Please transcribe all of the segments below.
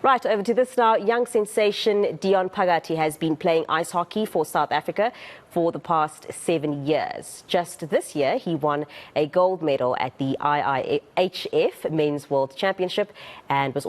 Right, over to this now. Young sensation Dion Phakathi has been playing ice hockey for South Africa for the past 7 years. Just this year, he won a gold medal at the IIHF Men's World Championship and was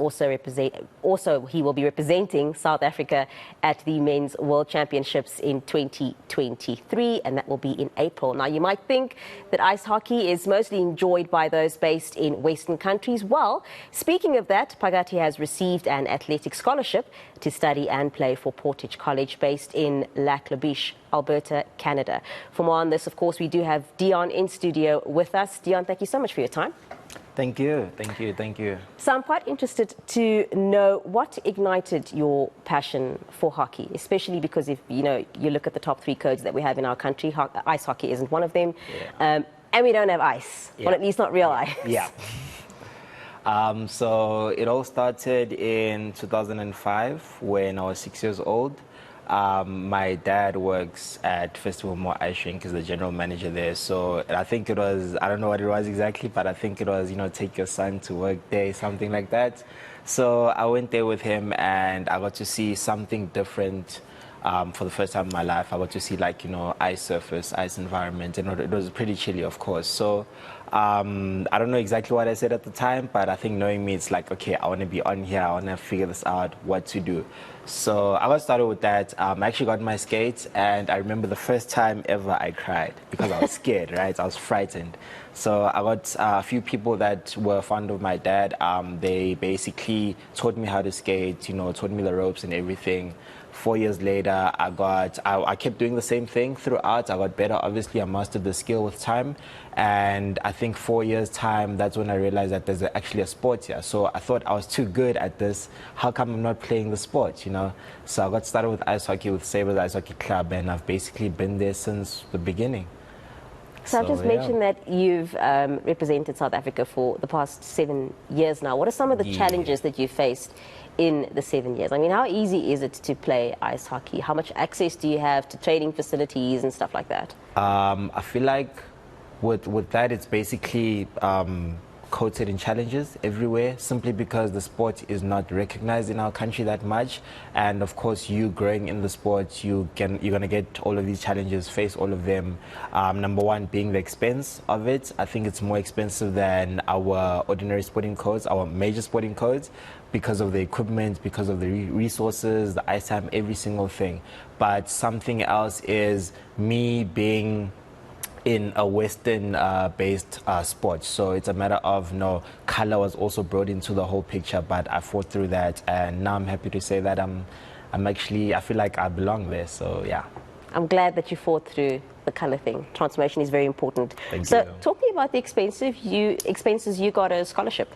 he will be representing South Africa at the Men's World Championships in 2023, and that will be in April. Now, you might think that ice hockey is mostly enjoyed by those based in Western countries. Well, speaking of that, Phakathi has received an athletic scholarship to study and play for Portage College based in Lac La Biche, Alberta, Canada. For more on this, of course, we do have Dion in studio with us. Dion, thank you so much for your time. Thank you, thank you, thank you. So I'm quite interested to know what ignited your passion for hockey, especially because if you look at the top 3 codes that we have in our country, ice hockey isn't one of them, and we don't have ice, or at least not real ice. Yeah. So it all started in 2005 when I was 6 years old. My dad works at Festival Mall Ice Rink, is the general manager there. So I think it was, I don't know what it was exactly, but I think it was, take your son to work day, something like that. So I went there with him and I got to see something different. For the first time in my life, I got to see ice surface, ice environment, and it was pretty chilly, of course. So I don't know exactly what I said at the time, but I think knowing me, it's like, okay, I want to be on here, I want to figure this out, what to do. So I got started with that. I actually got my skates, and I remember the first time ever I cried because I was scared, right? I was frightened. So I got a few people that were fond of my dad. They basically taught me how to skate, taught me the ropes and everything. 4 years later, I kept doing the same thing throughout. I got better. Obviously, I mastered the skill with time. And I think 4 years' time, that's when I realized that there's actually a sport here. So I thought I was too good at this. How come I'm not playing the sport, So I got started with ice hockey with Sabres Ice Hockey Club, and I've basically been there since the beginning. So I've just mentioned that you've represented South Africa for the past 7 years now. What are some of the challenges that you faced in the 7 years? I mean, how easy is it to play ice hockey? How much access do you have to training facilities and stuff like that? I feel like with that, it's basically coated in challenges everywhere, simply because the sport is not recognized in our country that much. And of course, you growing in the sport, you're gonna get all of these challenges, face all of them. Number one being the expense of it. I think it's more expensive than our ordinary sporting codes, our major sporting codes, because of the equipment, because of the resources, the ice time, every single thing. But something else is me being in a Western-based sport. So it's a matter of, color was also brought into the whole picture, but I fought through that, and now I'm happy to say that I feel like I belong there, so yeah. I'm glad that you fought through the color thing. Transformation is very important. Thank you. So talking about the expenses, you got a scholarship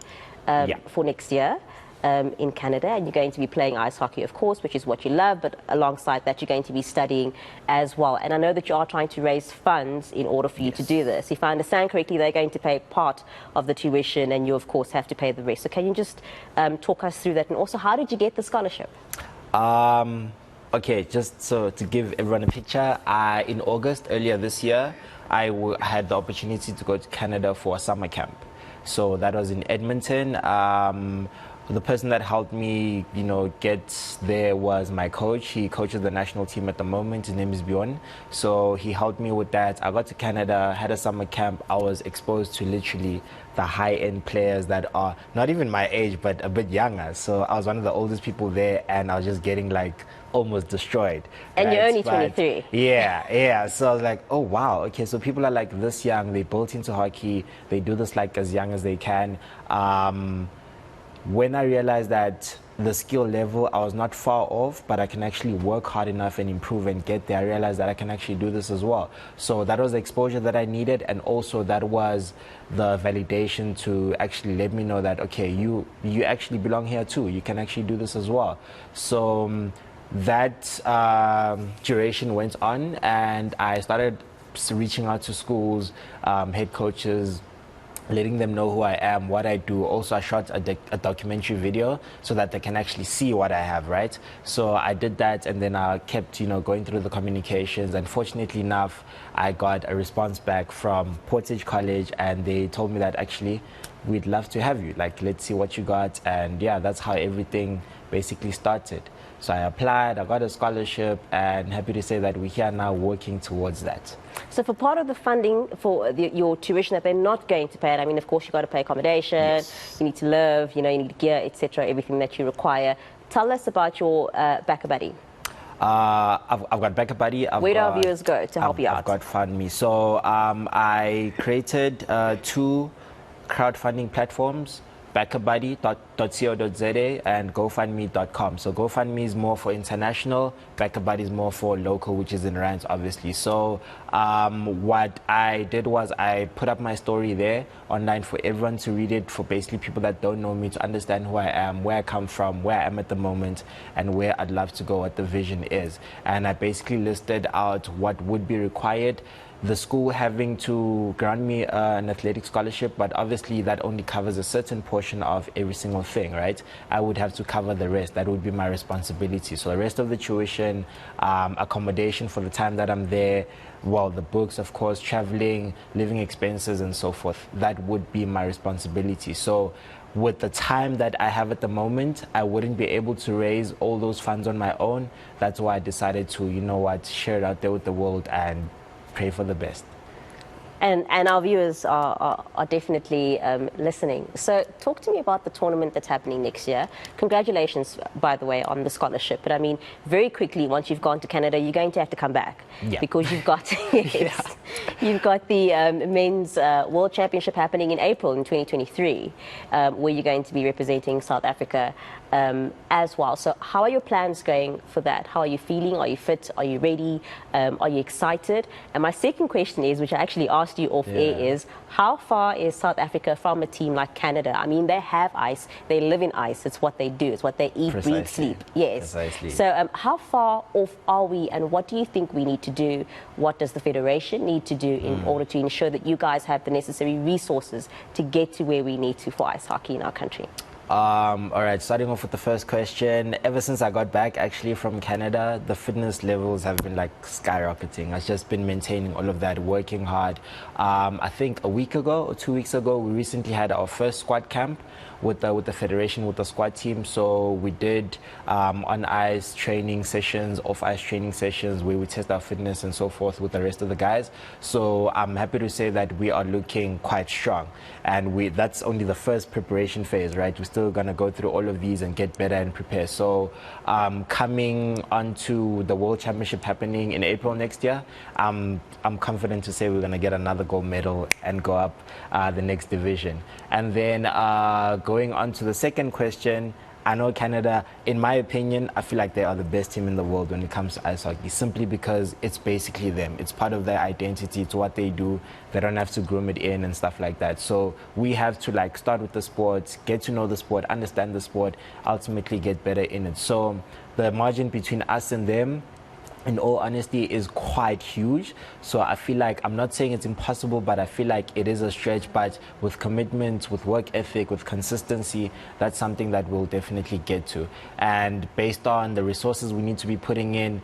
for next year. In Canada, and you're going to be playing ice hockey, of course, which is what you love, but alongside that, you're going to be studying as well. And I know that you are trying to raise funds in order for you to do this. If I understand correctly, they're going to pay part of the tuition, and you, of course, have to pay the rest. So can you just talk us through that? And also, how did you get the scholarship? Okay, just so to give everyone a picture, in August earlier this year, I had the opportunity to go to Canada for a summer camp. So that was in Edmonton. The person that helped me, get there was my coach. He coaches the national team at the moment. His name is Dion. So he helped me with that. I got to Canada, had a summer camp. I was exposed to literally the high-end players that are not even my age, but a bit younger. So I was one of the oldest people there, and I was just getting almost destroyed. And you're only 23. Yeah. So I was like, oh wow, okay, so people are this young, they built into hockey, they do this as young as they can. When I realized that the skill level, I was not far off, but I can actually work hard enough and improve and get there, I realized that I can actually do this as well. So that was the exposure that I needed, and also that was the validation to actually let me know that, okay, you actually belong here too. You can actually do this as well. So that duration went on, and I started reaching out to schools, head coaches, letting them know who I am, what I do. Also, I shot a documentary video so that they can actually see what I have, right? So I did that, and then I kept, going through the communications. And fortunately enough, I got a response back from Portage College, and they told me that actually we'd love to have you. Like, let's see what you got. And yeah, that's how everything basically started. So I applied, I got a scholarship, and happy to say that we're here now working towards that. So for part of the funding for your tuition that they're not going to pay, I mean, of course, you've got to pay accommodation, Yes. you need to live, you know, you need gear, etc., everything that you require. Tell us about your Backer Buddy. I've got Backer Buddy. Where do our viewers go to help you out? I've got FundMe. So I created 2 crowdfunding platforms, backerbuddy.co.za and gofundme.com. So GoFundMe is more for international, Backer Buddy is more for local, which is in rands, obviously. So what I did was I put up my story there online for everyone to read it, for basically people that don't know me to understand who I am, where I come from, where I am at the moment, and where I'd love to go, what the vision is. And I basically listed out what would be required. The school having to grant me an athletic scholarship, but obviously that only covers a certain portion of every single thing, right? I would have to cover the rest. That would be my responsibility. So the rest of the tuition, accommodation for the time that I'm there, well, the books, of course, traveling, living expenses, and so forth, that would be my responsibility. So with the time that I have at the moment, I wouldn't be able to raise all those funds on my own. That's why I decided to, you know what, share it out there with the world and pray for the best. And our viewers are definitely listening. So talk to me about the tournament that's happening next year. Congratulations, by the way, on the scholarship. But I mean, very quickly, once you've gone to Canada, you're going to have to come back. Yeah. Because you've got, yes, you've got the Men's World Championship happening in April in 2023, where you're going to be representing South Africa as well. So how are your plans going for that? How are you feeling? Are you fit? Are you ready? Are you excited? And my second question is, which I actually asked you off air, is how far is South Africa from a team like Canada? I mean, they have ice, they live in ice, it's what they do, it's what they eat, breathe, sleep. Yes. Precisely. So how far off are we, and what do you think we need to do? What does the Federation need to do in order to ensure that you guys have the necessary resources to get to where we need to for ice hockey in our country? All right, starting off with the first question. Ever since I got back actually from Canada, the fitness levels have been like skyrocketing. I've just been maintaining all of that, working hard. I think a week ago or 2 weeks ago, we recently had our first squad camp with the Federation, with the squad team. So we did on-ice training sessions, off-ice training sessions where we test our fitness and so forth with the rest of the guys. So I'm happy to say that we are looking quite strong. And that's only the first preparation phase, right? We're still going to go through all of these and get better and prepare. So coming onto the World Championship happening in April next year, I'm confident to say we're going to get another gold medal and go up the next division. And then going on to the second question, I know Canada, in my opinion, I feel like they are the best team in the world when it comes to ice hockey, simply because it's basically them. It's part of their identity. It's what they do. They don't have to groom it in and stuff like that. So we have to like start with the sport, get to know the sport, understand the sport, ultimately get better in it. So the margin between us and them, in all honesty, is quite huge. So I feel like, I'm not saying it's impossible, but I feel like it is a stretch. But with commitment, with work ethic, with consistency, that's something that we'll definitely get to. And based on the resources we need to be putting in,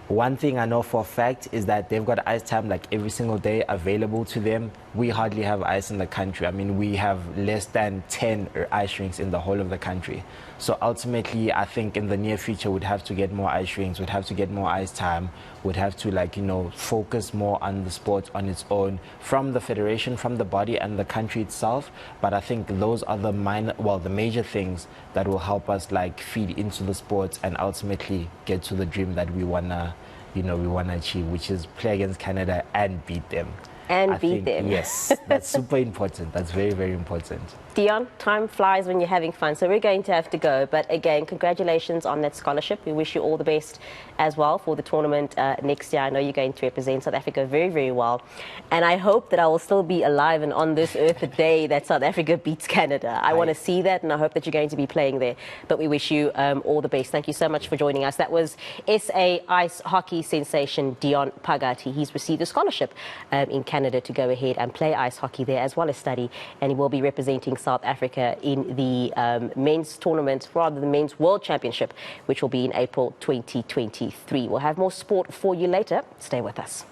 one thing I know for a fact is that they've got ice time like every single day available to them. We hardly have ice in the country. I mean, we have less than 10 ice rinks in the whole of the country. So ultimately, I think in the near future, we'd have to get more ice rinks, we'd have to get more ice time, we'd have to, like, you know, focus more on the sport on its own, from the federation, from the body and the country itself. But I think those are the the major things that will help us like feed into the sport and ultimately get to the dream that we wanna achieve, which is play against Canada and beat them. And beat them. Yes, that's super important. That's very, very important. Dion, time flies when you're having fun, so we're going to have to go. But again, congratulations on that scholarship. We wish you all the best as well for the tournament next year. I know you're going to represent South Africa very, very well. And I hope that I will still be alive and on this earth the day that South Africa beats Canada. I want to see that, and I hope that you're going to be playing there. But we wish you all the best. Thank you so much for joining us. That was SA ice hockey sensation Dion Phakathi. He's received a scholarship in Canada to go ahead and play ice hockey there as well as study. And he will be representing South Africa in the men's tournament, rather the men's world championship, which will be in April 2023. We'll have more sport for you later. Stay with us.